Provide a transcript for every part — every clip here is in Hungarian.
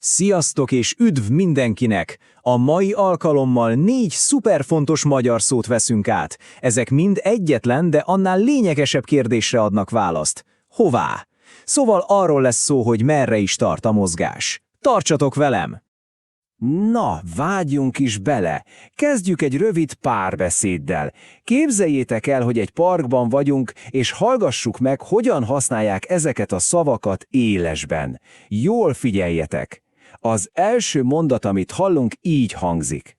Sziasztok és üdv mindenkinek! A mai alkalommal 4 szuperfontos magyar szót veszünk át. Ezek mind egyetlen, de annál lényegesebb kérdésre adnak választ. Hová? Szóval arról lesz szó, hogy merre is tart a mozgás. Tartsatok velem! Na, vágjunk is bele. Kezdjük egy rövid párbeszéddel. Képzeljétek el, hogy egy parkban vagyunk, és hallgassuk meg, hogyan használják ezeket a szavakat élesben. Jól figyeljetek! Az első mondat, amit hallunk, így hangzik.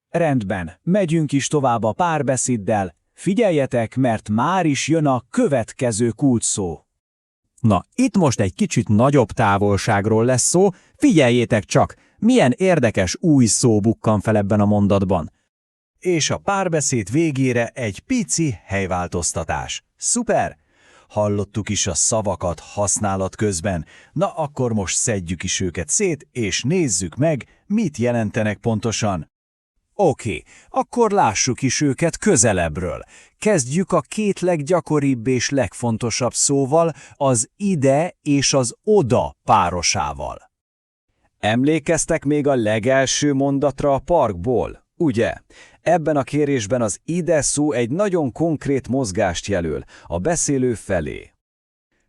Rendben, megyünk is tovább a párbeszéddel. Figyeljetek, mert már is jön a következő kulcsszó. Na, itt most egy kicsit nagyobb távolságról lesz szó, figyeljétek csak, milyen érdekes új szó bukkan fel ebben a mondatban. És a párbeszéd végére egy pici helyváltoztatás. Szuper! Hallottuk is a szavakat használat közben. Na akkor most szedjük is őket szét, és nézzük meg, mit jelentenek pontosan. Oké, akkor lássuk is őket közelebbről. Kezdjük a 2 leggyakoribb és legfontosabb szóval, az ide és az oda párosával. Emlékeztek még a legelső mondatra a parkból, ugye? Ebben a kérésben az ide szó egy nagyon konkrét mozgást jelöl, a beszélő felé.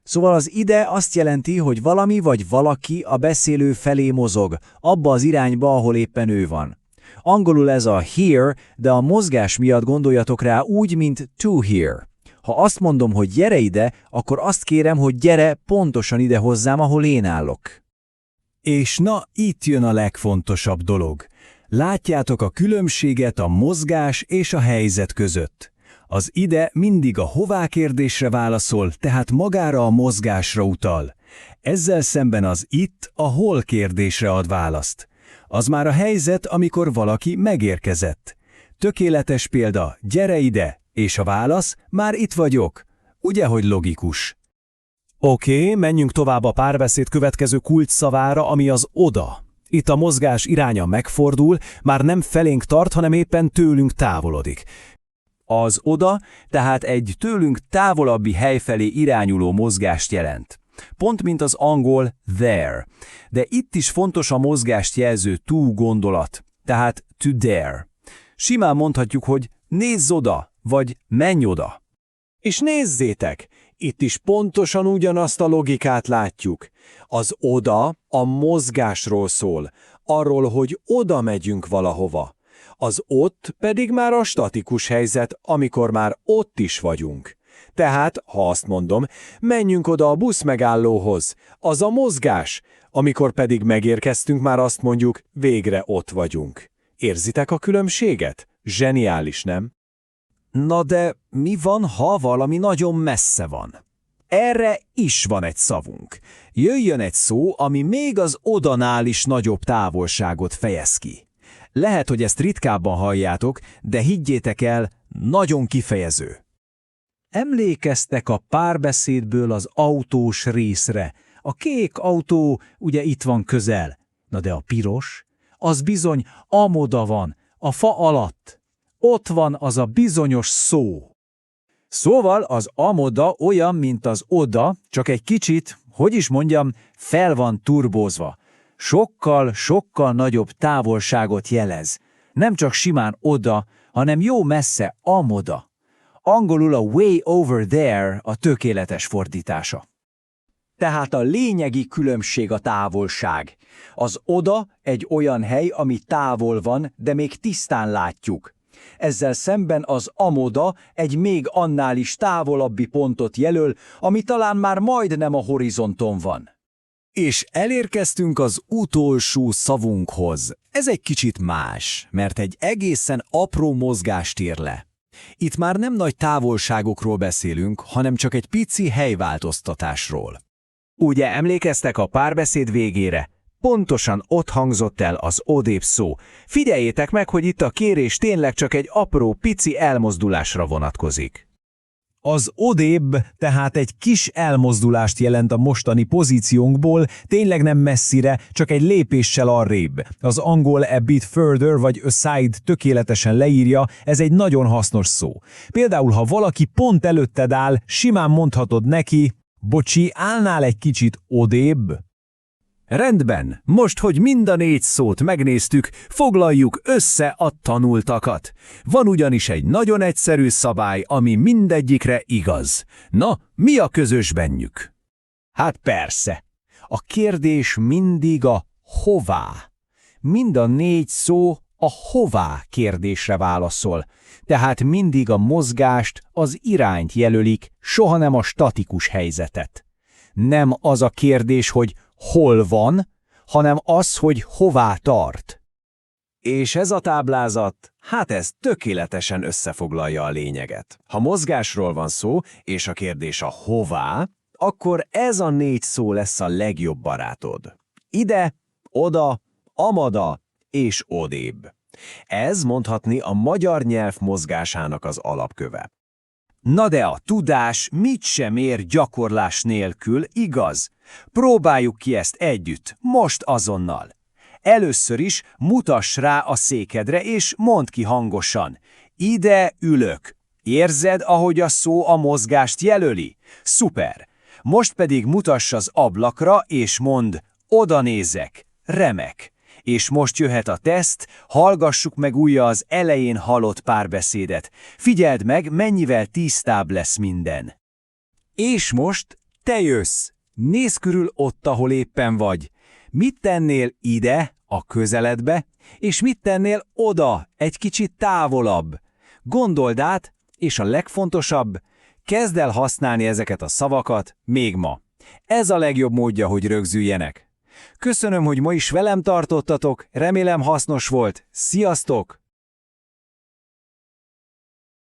Szóval az ide azt jelenti, hogy valami vagy valaki a beszélő felé mozog, abba az irányba, ahol éppen ő van. Angolul ez a here, de a mozgás miatt gondoljatok rá úgy, mint to here. Ha azt mondom, hogy gyere ide, akkor azt kérem, hogy gyere pontosan ide hozzám, ahol én állok. És na, itt jön a legfontosabb dolog. Látjátok a különbséget a mozgás és a helyzet között. Az ide mindig a hová kérdésre válaszol, tehát magára a mozgásra utal. Ezzel szemben az itt a hol kérdésre ad választ. Az már a helyzet, amikor valaki megérkezett. Tökéletes példa, gyere ide, és a válasz, már itt vagyok. Ugye, hogy logikus? Oké, menjünk tovább a párbeszéd következő kulcsszavára, ami az oda. Itt a mozgás iránya megfordul, már nem felénk tart, hanem éppen tőlünk távolodik. Az oda tehát egy tőlünk távolabbi hely felé irányuló mozgást jelent. Pont mint az angol there. De itt is fontos a mozgást jelző to gondolat, tehát to there. Simán mondhatjuk, hogy nézz oda, vagy menj oda. És nézzétek, itt is pontosan ugyanazt a logikát látjuk. Az oda a mozgásról szól, arról, hogy oda megyünk valahova. Az ott pedig már a statikus helyzet, amikor már ott is vagyunk. Tehát, ha azt mondom, menjünk oda a buszmegállóhoz, az a mozgás, amikor pedig megérkeztünk, már azt mondjuk, végre ott vagyunk. Érzitek a különbséget? Zseniális, nem? Na de mi van, ha valami nagyon messze van? Erre is van egy szavunk. Jöjjön egy szó, ami még az odanál is nagyobb távolságot fejez ki. Lehet, hogy ezt ritkábban halljátok, de higgyétek el, nagyon kifejező. Emlékeztek a párbeszédből az autós részre. A kék autó ugye itt van közel. Na de a piros? Az bizony amoda van, a fa alatt. Ott van az a bizonyos szó. Szóval az amoda olyan, mint az oda, csak egy kicsit, hogy is mondjam, fel van turbózva. Sokkal nagyobb távolságot jelez. Nem csak simán oda, hanem jó messze amoda. Angolul a way over there a tökéletes fordítása. Tehát a lényegi különbség a távolság. Az oda egy olyan hely, ami távol van, de még tisztán látjuk. Ezzel szemben az amoda egy még annál is távolabbi pontot jelöl, ami talán már majdnem a horizonton van. És elérkeztünk az utolsó szavunkhoz. Ez egy kicsit más, mert egy egészen apró mozgást ír le. Itt már nem nagy távolságokról beszélünk, hanem csak egy pici helyváltoztatásról. Ugye emlékeztek a párbeszéd végére? Pontosan ott hangzott el az odébb szó. Figyeljétek meg, hogy itt a kérés tényleg csak egy apró, pici elmozdulásra vonatkozik. Az odébb tehát egy kis elmozdulást jelent a mostani pozíciónkból, tényleg nem messzire, csak egy lépéssel arrébb. Az angol a bit further vagy aside tökéletesen leírja, ez egy nagyon hasznos szó. Például, ha valaki pont előtted áll, simán mondhatod neki, bocsi, állnál egy kicsit odébb? Rendben, most, hogy mind a 4 szót megnéztük, foglaljuk össze a tanultakat. Van ugyanis egy nagyon egyszerű szabály, ami mindegyikre igaz. Na, mi a közös bennük? Hát persze. A kérdés mindig a hová. Mind a 4 szó a hová kérdésre válaszol. Tehát mindig a mozgást, az irányt jelölik, soha nem a statikus helyzetet. Nem az a kérdés, hogy hol van, hanem az, hogy hová tart. És ez a táblázat, hát ez tökéletesen összefoglalja a lényeget. Ha mozgásról van szó, és a kérdés a hová, akkor ez a 4 szó lesz a legjobb barátod. Ide, oda, amada és odébb. Ez mondhatni a magyar nyelv mozgásának az alapköve. Na de a tudás mit sem ér gyakorlás nélkül, igaz? Próbáljuk ki ezt együtt, most azonnal. Először is mutass rá a székedre, és mondd ki hangosan. Ide ülök. Érzed, ahogy a szó a mozgást jelöli? Szuper! Most pedig mutass az ablakra, és mondd, oda nézek. Remek! És most jöhet a teszt, hallgassuk meg újra az elején hallott párbeszédet. Figyeld meg, mennyivel tisztább lesz minden. És most te jössz. Nézz körül ott, ahol éppen vagy. Mit tennél ide, a közeledbe, és mit tennél oda, egy kicsit távolabb? Gondold át, és a legfontosabb, kezd el használni ezeket a szavakat még ma. Ez a legjobb módja, hogy rögzüljenek. Köszönöm, hogy ma is velem tartottatok, remélem hasznos volt. Sziasztok!